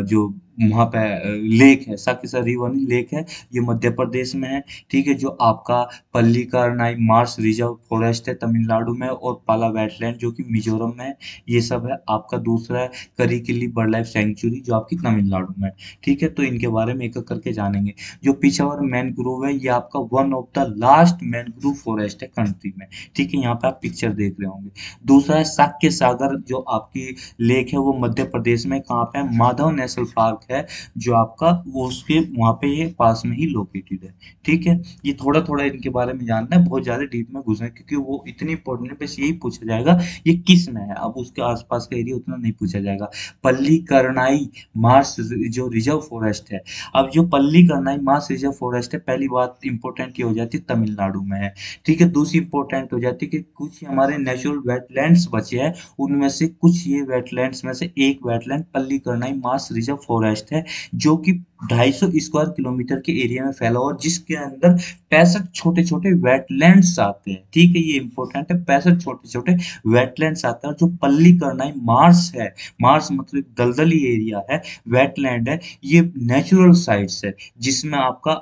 जो वहाँ पे लेक है, साकेत रिवर नहीं, लेक है, ये मध्य प्रदेश में है। ठीक है, जो आपका पल्लीकरनई मार्श रिजर्व फॉरेस्ट है तमिलनाडु में, और पाला वेटलैंड जो कि मिजोरम में है, ये सब है। आपका दूसरा है करिकिली बर्ड लाइफ सेंचुरी, जो आपकी तमिलनाडु में है। ठीक है, तो इनके बारे में एक एक करके जानेंगे। जो पिछावर मैनग्रोव है, ये आपका one of the last mangrove forest है कंट्री में। ठीक है, यहाँ पे आप पिक्चर देख रहे होंगे। दूसरा है साक्य सागर, जो आपकी लेक है, वो मध्य प्रदेश में कहाँ पे है, माधव नेशनल पार्क है, जो आपका वो उसके वहाँ पे ये पास में ही लोकेटेड है। ठीक है, ये थोड़ा थोड़ा इनके बारे में जानना है, बहुत ज्यादा डीप में घुसना है, क्योंकि वो इतनी इंपॉर्टेंट है, बस यही पूछा जाएगा ये किस में है, अब उसके आसपास का एरिया उतना नहीं पूछा जाएगा। पल्लीकरनई मार्स जो रिजर्व फॉरेस्ट है, अब जो पल्लीकरनई मार्स रिजर्व फॉरेस्ट है, पहली बात इंपॉर्टेंट ये हो जाती है तमिलनाडु में है। ठीक है, दूसरी इंपॉर्टेंट हो जाती है कि कुछ हमारे नेचुरल वेटलैंड्स बचे हैं, उनमें से कुछ ये वेटलैंड्स में से एक wetland Pallikaranai Mars reserve forest है, जो कि 250 स्क्वायर किलोमीटर के एरिया में फैला हुआ, जिसके अंदर 65 छोटे छोटे वेटलैंड्स आते हैं। ठीक है, ये इंपॉर्टेंट है, 65 छोटे छोटे वेटलैंड्स आते हैं। जो पल्लीकरनई मार्स है, मार्स मतलब एक दलदली एरिया है, वेटलैंड है, ये नेचुरल साइट्स है, जिसमें आपका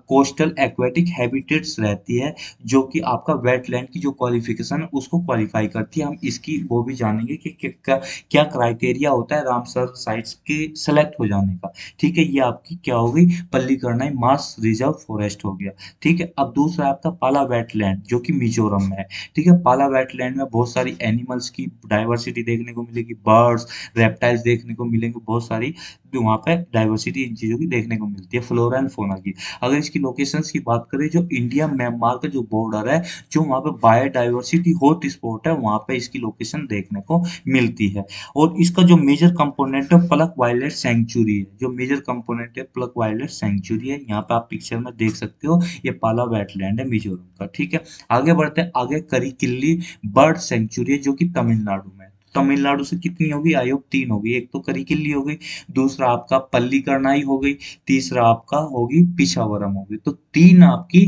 कोस्टल एक्वेटिक हैबिटेट्स रहती है, जो कि आपका वेटलैंड की जो क्वालिफिकेशन है उसको क्वालिफाई करती है। हम इसकी वो भी जानेंगे कि क्या क्राइटेरिया होता है रामसर साइट्स के सेलेक्ट हो जाने का। ठीक है, ये आपकी क्या हो गई, पल्लीकरनई मार्स रिजर्व फॉरेस्ट हो गया। ठीक है, अब दूसरा आपका पाला वेटलैंड, जो कि मिजोरम में है। ठीक है, पाला वेटलैंड में बहुत सारी एनिमल्स की डाइवर्सिटी देखने को मिलेगी, बर्ड्स, रेप्टाइल्स देखने को मिलेंगे, बहुत सारी वहाँ पे डाइवर्सिटी इन चीजों की देखने को मिलती है, फ्लोरा एंड फौना की। अगर इसकी लोकेशंस की बात करें, जो इंडिया म्यांमार का जो बॉर्डर है, जो वहाँ पे बायोडाइवर्सिटी हॉट स्पॉट है, वहाँ पे इसकी लोकेशन देखने को मिलती है। और इसका जो मेजर कंपोनेंट है प्लक वाइल्ड लाइफ सेंचुरी है, जो मेजर कंपोनेंट है प्लक वाइल्ड लाइफ सेंचुरी है, यहाँ पे आप पिक्चर में देख सकते हो, ये पाला वेटलैंड है मिजोरम का। ठीक है, आगे बढ़ते हैं, आगे करिकिल्ली बर्ड सेंचुरी है, जो कि तमिलनाडु में है। तमिलनाडु से कितनी होगी, आयोग 3 होगी, एक तो करिकिल्ली हो गई, दूसरा आपका पल्लीकरनाई हो गई, तीसरा आपका होगी पिशावरम होगी। तो 3 आपकी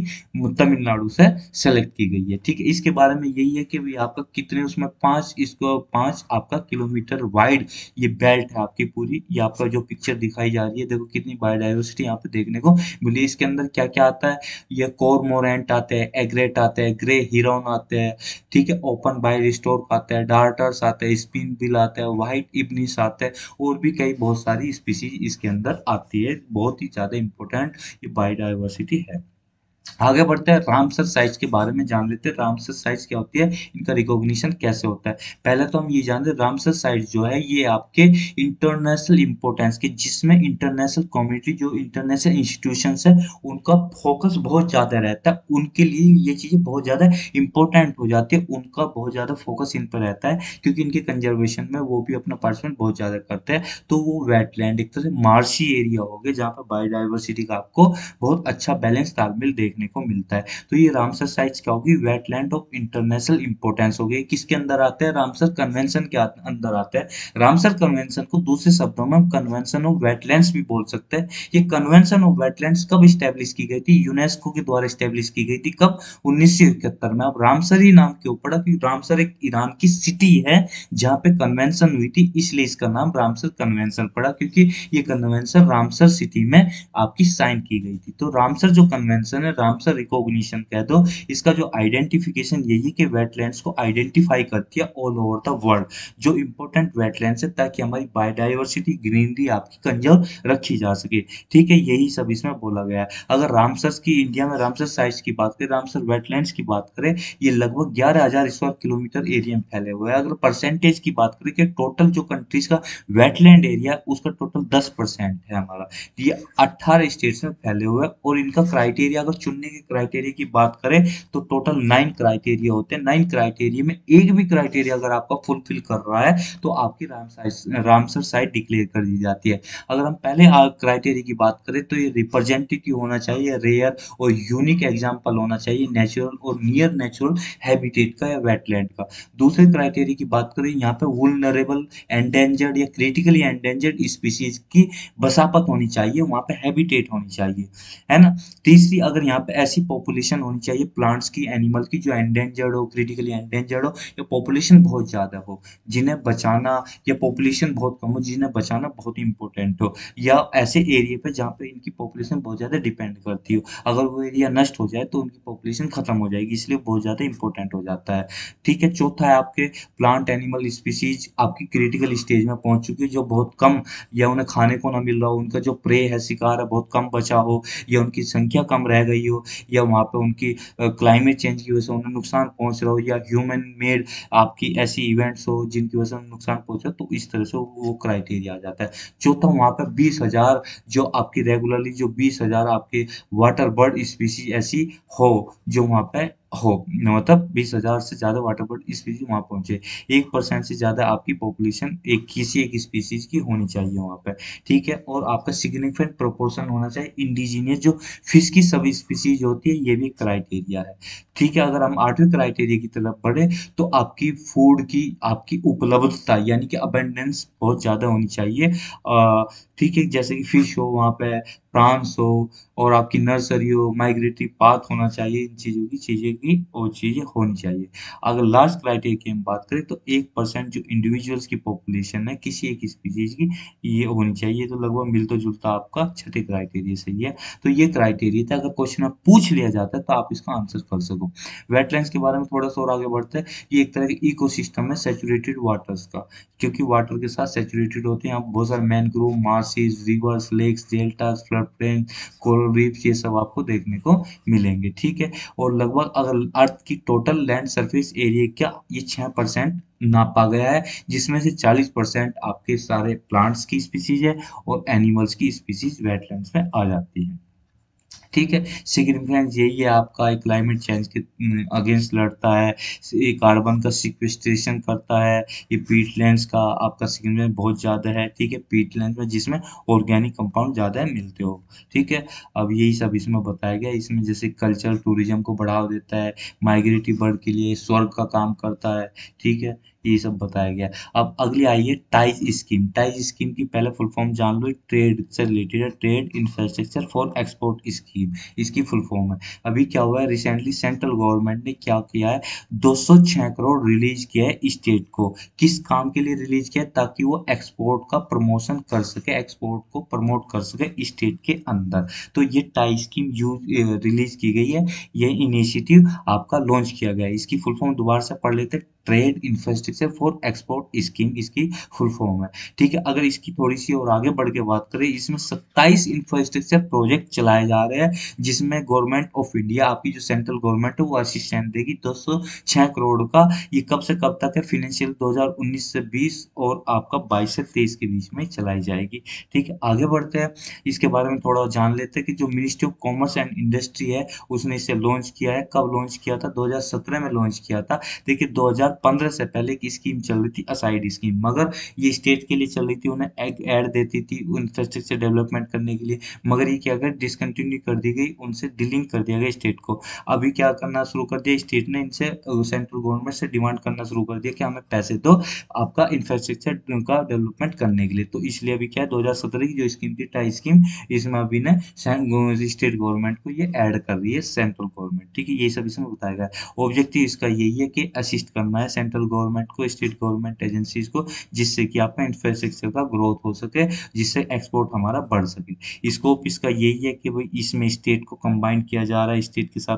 तमिलनाडु से सेलेक्ट की गई है। ठीक है, इसके बारे में यही है कि भाई आपका कितने उसमें 5, इसको 5 आपका किलोमीटर वाइड ये बेल्ट है आपकी पूरी, ये आपका जो पिक्चर दिखाई जा रही है, देखो कितनी बायोडाइवर्सिटी यहाँ पे देखने को मिली। इसके अंदर क्या क्या आता है, ये कोरमोरेंट आते हैं, एग्रेट आते हैं, ग्रे हिरन आते हैं, ठीक है, ओपन बाय स्टोर्क आता है, डार्टर्स आते हैं, स्पिन बिल आता है, व्हाइट इबनिस आता है, और भी कई बहुत सारी स्पीसीज इसके अंदर आती है। बहुत ही ज्यादा इंपॉर्टेंट ये बायोडाइवर्सिटी है। आगे बढ़ते हैं, रामसर साइट्स के बारे में जान लेते हैं। रामसर साइट्स क्या होती है, इनका रिकॉग्निशन कैसे होता है। पहले तो हम ये जानते हैं, रामसर साइट्स जो है ये आपके इंटरनेशनल इंपोर्टेंस के, जिसमें इंटरनेशनल कम्युनिटी, जो इंटरनेशनल इंस्टीट्यूशंस है, उनका फोकस बहुत ज़्यादा रहता है, उनके लिए ये चीज़ें बहुत ज़्यादा इंपॉर्टेंट हो जाती है, उनका बहुत ज़्यादा फोकस इन पर रहता है, क्योंकि इनके कंजर्वेशन में वो भी अपना पार्टिसिपेट बहुत ज़्यादा करते हैं। तो वो वेटलैंड एक तरह से मार्शी एरिया हो गया, जहाँ पर बायोडाइवर्सिटी का आपको बहुत अच्छा बैलेंस तालमेल देखने को मिलता है। तो ये रामसर साइट्स क्या होगी, वेटलैंड ऑफ इंटरनेशनल इंपोर्टेंस हो गई। किसके अंदर आते हैं, रामसर कन्वेंशन के अंदर आते हैं। रामसर कन्वेंशन को दूसरे शब्दों में हम कन्वेंशन ऑफ वेटलैंड्स भी बोल सकते हैं। ये कन्वेंशन ऑफ वेटलैंड्स कब स्टैब्लिश की गई थी, यूनेस्को के द्वारा स्टैब्लिश की गई थी, कब, 1971 में। अब रामसर ही नाम क्यों पड़ा, क्योंकि रामसर एक ईरान की सिटी है जहाँ पे कन्वेंशन हुई थी, इसलिए इसका नाम रामसर कन्वेंशन पड़ा, क्योंकि ये कन्वेंशन रामसर सिटी में आपकी साइन की गई थी। तो रामसर जो कन्वेंशन है, रामसर रिकॉग्निशन कह दो। इसका जो आइडेंटिफिकेशन यही है कि वेटलैंड्स को आइडेंटिफाई करती है ऑल ओवर द वर्ल्ड, जो इम्पोर्टेंट वेटलैंड्स है, ताकि हमारी बायोडाइवर्सिटी ग्रीनरी आपकी कंजर्व रखी जा सके। ठीक है, यही सब इसमें बोला गया है। अगर रामसर की इंडिया में रामसर साइट्स की बात करें, रामसर वेटलैंड्स की बात करें, ये लगभग 11,000 स्क्वायर किलोमीटर एरिया में फैले हुए हैं। अगर परसेंटेज की बात करें कि टोटल जो कंट्रीज का वेटलैंड एरिया उसका टोटल 10% है हमारा। ये 18 स्टेट्स में फैले हुए हैं। और इनका क्राइटेरिया, अगर चुनने के क्राइटेरिया की बात करें तो टोटल 9 क्राइटेरिया होते हैं। 9 क्राइटेरिया में एक भी क्राइटेरिया अगर आपका फुलफिल कर रहा है तो आपकी रामसर साइट डिक्लेयर कर दी जाती है। अगर हम पहले क्राइटेरिया की बात करें तो ये रिप्रेजेंटेटिव होना चाहिए, रेयर और यूनिक एग्जाम्पल होना चाहिए नेचुरल और नियर नेचुरल हैबिटेट का या वेटलैंड का। दूसरे क्राइटेरिया की बात करें, यहाँ पे वुल्नरेबल, एंडेंजर्ड या क्रिटिकली एंडेंजर्ड स्पीशीज की बसापत होनी चाहिए, वहाँ पे हैबिटेट होनी चाहिए, है ना। तीसरी, अगर यहाँ पे ऐसी पॉपुलेशन होनी चाहिए प्लांट्स की, एनिमल की, जो एंडेंजर्ड हो, क्रिटिकली एंडेंजर्ड हो, या पॉपुलेशन बहुत ज्यादा हो जिन्हें बचाना, या पॉपुलेशन बहुत कम हो जिन्हें बचाना बहुत इंपॉर्टेंट हो, या ऐसे एरिया पे जहाँ पे इनकी पॉपुलेशन बहुत ज्यादा डिपेंड करती हो। अगर वो एरिया नष्ट हो जाए तो उनकी पॉपुलेशन खत्म हो जाएगी, इसलिए बहुत ज्यादा इंपॉर्टेंट हो जाता है। ठीक है, चौथा है आपके प्लांट एनिमल स्पीशीज आपकी क्रिटिकल स्टेज में पहुंच चुकी है, जो बहुत कम, या उन्हें खाने को ना मिल रहा हो, उनका जो प्रे है, शिकार है, बहुत कम बचा हो, या उनकी संख्या कम रह गई हो, या वहाँ पे उनकी क्लाइमेट चेंज की वजह से उन्हें नुकसान पहुंच रहा हो, या ह्यूमन मेड आपकी ऐसी इवेंट्स हो जिनकी वजह से उन्हें नुकसान पहुंचा, तो इस तरह से वो क्राइटेरिया आ जाता है। चौथा, वहाँ पे 20,000 जो आपकी रेगुलरली जो 20,000 आपके वाटर बर्ड स्पीशीज ऐसी हो, जो वहाँ पे हो, मतलब 20,000 से ज्यादा वाटर बर्ड स्पीशीज वहां पहुंचे। 1% से ज्यादा आपकी पॉपुलेशन एक किसी एक स्पीशीज की होनी चाहिए वहां पे। ठीक है, और आपका सिग्निफिकेंट प्रोपोर्शन होना चाहिए इंडिजीनियस, जो फिश की सब स्पीशीज होती है, ये भी क्राइटेरिया है। ठीक है, अगर हम 8वें क्राइटेरिया की तरफ बढ़े तो आपकी फूड की आपकी उपलब्धता यानी कि अबेंडेंस बहुत ज्यादा होनी चाहिए। ठीक है, जैसे कि फिश हो वहाँ पे, प्रॉन्स हो, और आपकी नर्सरी हो, माइग्रेटरी पाथ होना चाहिए, इन चीज़ों की और चीज़ें होनी चाहिए। अगर लास्ट क्राइटेरिया की हम बात करें तो 1% जो इंडिविजुअल्स की पॉपुलेशन है किसी एक स्पीशीज की, ये होनी चाहिए। तो लगभग मिलता जुलता आपका छठे क्राइटेरिया सही है। तो ये क्राइटेरिया था, अगर क्वेश्चन में पूछ लिया जाता है तो आप इसका आंसर कर सको। वेटलैंड्स के बारे में थोड़ा सा और आगे बढ़ते हैं। ये एक तरह के इकोसिस्टम है सैचुरेटेड वाटर्स का, क्योंकि वाटर के साथ सैचुरेटेड होते हैं। आप बहुत सारे mangrove, marshes, rivers, lakes, deltas, flood plain, coral reefs, ये सब आपको देखने को मिलेंगे। ठीक है, और लगभग अगर अर्थ की टोटल लैंड सरफेस एरिया का ये 6% नापा गया है, जिसमें से 40% आपके सारे प्लांट्स की स्पीसीज है और एनिमल्स की स्पीसीज वेटलैंड्स में आ जाती है। ठीक है, सिग्निफिकेंस यही है आपका, एक क्लाइमेट चेंज के अगेंस्ट लड़ता है, ये कार्बन का सिक्वेस्ट्रेशन करता है, ये पीटलैंड्स का आपका सिग्निफिकेंस बहुत ज़्यादा है। ठीक है, पीटलैंड्स में जिसमें ऑर्गेनिक कंपाउंड ज़्यादा मिलते हो। ठीक है, अब यही सब इसमें बताया गया। इसमें जैसे कल्चरल टूरिज्म को बढ़ावा देता है, माइग्रेटरी बर्ड के लिए स्वर्ग का काम करता है। ठीक है, ये सब बताया गया। अब अगली आई है टाइज स्कीम। टाइज स्कीम की पहले फुल फॉर्म जान लो, ट्रेड से रिलेटेड है, trade infrastructure for export scheme, इसकी फुल फॉर्म है। अभी क्या हुआ है, रिसेंटली सेंट्रल गवर्नमेंट ने क्या किया है, 206 करोड़ रिलीज किया है स्टेट को। किस काम के लिए रिलीज किया है, ताकि वो एक्सपोर्ट का प्रमोशन कर सके, एक्सपोर्ट को प्रमोट कर सके स्टेट के अंदर। तो ये टाई स्कीम यूज रिलीज की गई है, ये इनिशिएटिव आपका लॉन्च किया गया है। इसकी फुल फॉर्म दोबारा से पढ़ लेते हैं, trade infrastructure for export scheme इसकी फुल फॉर्म है। ठीक है, अगर इसकी थोड़ी सी और आगे बढ़ के बात करें, इसमें 27 इंफ्रास्ट्रक्चर प्रोजेक्ट चलाए जा रहे हैं, जिसमें गवर्नमेंट ऑफ इंडिया आपकी जो सेंट्रल गवर्नमेंट है वो असिस्टेंट देगी। 206 करोड़ का, ये कब से कब तक है, फाइनेंशियल 2019 से 20 और आपका 22 से 23 के बीच में चलाई जाएगी। ठीक है, आगे बढ़ते हैं, इसके बारे में थोड़ा जान लेते हैं कि जो ministry of commerce and industry है उसने इसे लॉन्च किया है। कब लॉन्च किया था, 2017 में लॉन्च किया था। देखिए 2015 से पहले की स्कीम चल रही थी असाइड स्कीम, मगर ये स्टेट के लिए चल रही थी, उन्हें ऐड देती थी इंफ्रास्ट्रक्चर डेवलपमेंट करने के लिए, मगर ये क्या कर डिसकंटिन्यू कर दी गई, उनसे डीलिंग कर दिया गया स्टेट को। अभी क्या करना शुरू कर दिया स्टेट ने, इनसे सेंट्रल गवर्नमेंट से डिमांड करना शुरू कर दिया कि हमें पैसे दो आपका इंफ्रास्ट्रक्चर का डेवलपमेंट करने के लिए। तो इसलिए अभी क्या है, 2017 की जो स्कीम थी टाई स्कीम, इसमें अभी ने स्टेट गवर्नमेंट को ये ऐड कर रही है सेंट्रल गवर्नमेंट। ठीक है, ये सब इसमें बताया गया है। ऑब्जेक्टिव इसका यही है कि असिस्ट करना है सेंट्रल गवर्नमेंट को, स्टेट गवर्नमेंट एजेंसीज को, जिससे कि आपका इंफ्रास्ट्रक्चर का ग्रोथ हो सके, जिससे एक्सपोर्ट हमारा बढ़ सके। स्कोप इसका यही है कि भाई इसमें स्टेट को कंबाइन किया जा रहा है, स्टेट के साथ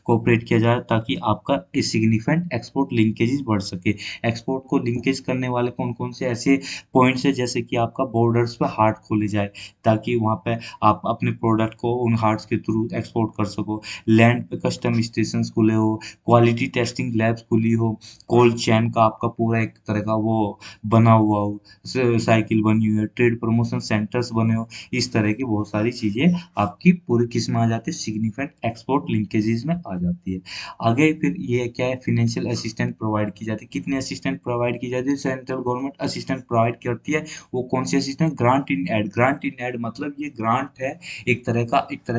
कोऑपरेट किया जा रहा है, ताकि आपका सिग्निफिकेंट एक्सपोर्ट लिंकेजेस बढ़ सके। एक्सपोर्ट को लिंकेज करने वाले कौन कौन से ऐसे पॉइंट्स है, जैसे कि आपका बॉर्डर्स पे हाट खोले जाए, ताकि वहाँ पे आप अपने प्रोडक्ट को उन हार्ट्स के थ्रू एक्सपोर्ट कर सको। लैंड पे कस्टम स्टेशन खुले हो, क्वालिटी टेस्टिंग लैब्स खुली हो, कोल्ड चैन का आपका पूरा एक तरह का वो बना हुआ हो, साइकिल बनी हुई है, ट्रेड प्रमोशन सेंटर्स बने हो, इस तरह की बहुत सारी चीजें आपकी पूरी किस में आ जाती है, सिग्निफिकेंट एक्सपोर्ट लिंकेजेस में आ जाती है। आगे फिर ये क्या है, फाइनेंशियल असिस्टेंट प्रोवाइड की जाती है। कितने असिस्टेंट प्रोवाइड की जाती है, सेंट्रल गवर्नमेंट असिस्टेंट प्रोवाइड करती है। वो कौन सी assistant, grant in aid. Grant in aid मतलब ये ग्रांट है, एक तरह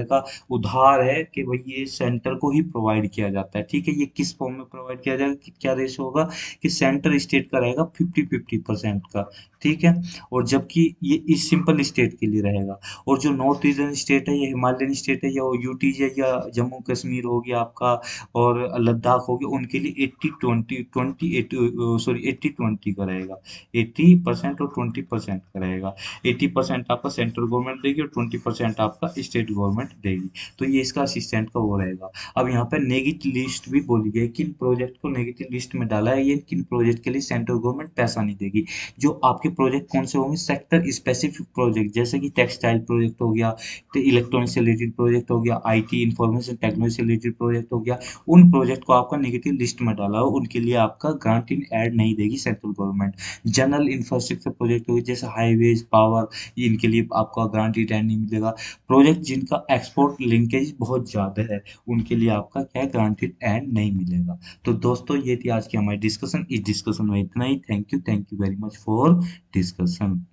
का उधार है कि भाई ये सेंटर को ही प्रोवाइड किया जाता है। ठीक है, ये किस फॉर्म में प्रोवाइड किया जाएगा, क्या रेशो होगा, कि सेंटर स्टेट का रहेगा 50-50% का। ठीक है, और जबकि ये इस सिंपल स्टेट के लिए रहेगा। और जो नॉर्थ ईस्टर्न स्टेट है, या हिमालयन स्टेट है, या यूटी है, या जम्मू कश्मीर हो गया आपका, और लद्दाख हो गया, उनके लिए 80-20 का रहेगा। 80% और 20% का रहेगा। 80% आपका सेंट्रल गवर्नमेंट देगी और 20% आपका स्टेट गवर्नमेंट देगी। तो ये इसका असिस्टेंट का वो रहेगा। अब यहाँ पे नेगेटिव लिस्ट भी बोली गई, किन प्रोजेक्ट को नेगेटिव लिस्ट में डाला है, ये किन प्रोजेक्ट के लिए सेंट्रल गवर्नमेंट पैसा नहीं देगी। जो आपके प्रोजेक्ट कौन से होंगे, सेक्टर स्पेसिफिक प्रोजेक्ट, जैसे कि टेक्सटाइल प्रोजेक्ट हो गया, तो इलेक्ट्रॉनिक से रिलेटेड प्रोजेक्ट हो गया, आईटी इंफॉर्मेशन टेक्नोलॉजी से रिलेटेड प्रोजेक्ट हो गया, उन प्रोजेक्ट को आपका नेगेटिव लिस्ट में डाला हो, उनके लिए आपका ग्रांट इन एड नहीं देगी central government. General infrastructure project हो गए, जैसे हाईवेज, पावर, इनके लिए आपका ग्रांट इन एड नहीं मिलेगा। प्रोजेक्ट जिनका एक्सपोर्ट लिंकेज बहुत ज्यादा है, उनके लिए आपका क्या ग्रांट इन एड नहीं मिलेगा। तो दोस्तों ये थी आज की हमारी डिस्कशन। इस डिस्कशन में इतना ही। Thank you very much for discussion.